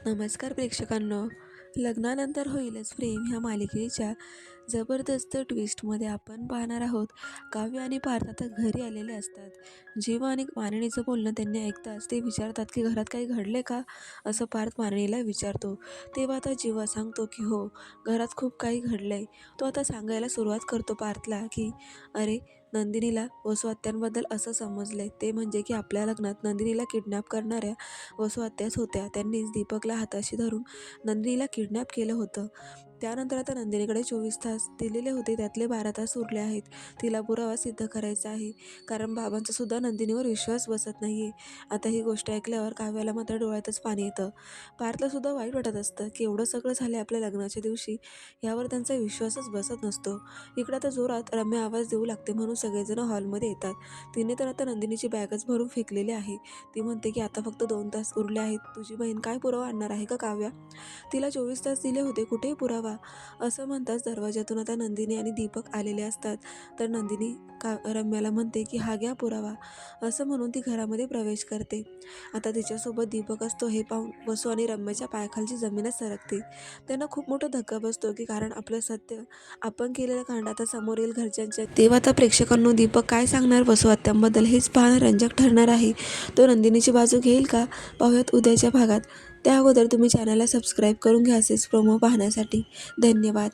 नमस्कार प्रेक्षकांनो. लग्नानंतर होईलच प्रेम ह्या मालिकेच्या जबरदस्त ट्विस्टमध्ये आपण पाहणार आहोत. काव्य आणि पार्थ आता घरी आलेले असतात. जीव आणि मानिनीचं बोलणं त्यांनी ऐकताच ते विचारतात की घरात काही घडले का, असं पार्थ मानिनीला विचारतो. तेव्हा आता जीवा सांगतो की हो, घरात खूप काही घडलंय. तो आता सांगायला सुरुवात करतो पार्थला की अरे, नंदिनीला वसू आत्यांबद्दल असं समजलंय, ते म्हणजे की आपल्या लग्नात नंदिनीला किडनॅप करणाऱ्या वसू आत्याच होत्या. त्यांनीच दीपकला हाताशी धरून नंदिनीला किडनॅप केलं होतं. त्यानंतर आता नंदिनीकडे 24 तास दिलेले होते, त्यातले 12 तास उरले आहेत. तिला पुरावा सिद्ध करायचा आहे, कारण बाबांचा सुद्धा नंदिनीवर विश्वास बसत नाहीये. आता ही गोष्ट ऐकल्यावर काव्याला मात्र डोळ्यातच पाणी येतं. पार्थला सुद्धा वाईट वाटत असतं की एवढं सगळं झालं आपल्या लग्नाच्या दिवशी, यावर त्यांचा विश्वासच बसत नसतो. इकडे आता जोरात रम्या आवाज देऊ लागते म्हणून सगळेजण हॉलमध्ये येतात. तिने तर आता नंदिनीची बॅगच भरून फेकलेली आहे. ती म्हणते की आता फक्त 2 तास उरले आहेत. तुझी बहीण काय पुरावा आणणार आहे का काव्या? तिला 24 तास दिले होते, कुठेही पुरावा? असं म्हणताच दरवाजातून आता नंदिनी आणि दीपक आलेले असतात. तर नंदिनी रम्याला म्हणते की हा घ्या पुरावा, असं म्हणून ती घरामध्ये प्रवेश करते. आता तिच्यासोबत दीपक असतो हे पाहून वसू आणि रम्याच्या पायाखालची जमीनच सरकते. त्यांना खूप मोठा धक्का बसतो की कारण आपलं सत्य, आपण केलेलं कांड आता समोर येईल घरच्यांच्या. तेव्हा आता प्रेक्षकांनो, दीपक काय सांगणार वसू आत्यांबद्दल हेच पाहणं रंजक ठरणार आहे. तो नंदिनीची बाजू घेईल का, पाहूयात उद्याच्या भागात. त्या अगोदर तुम्ही चॅनलला सबस्क्राईब करून घ्या असेच प्रोमो पाहण्यासाठी. धन्यवाद.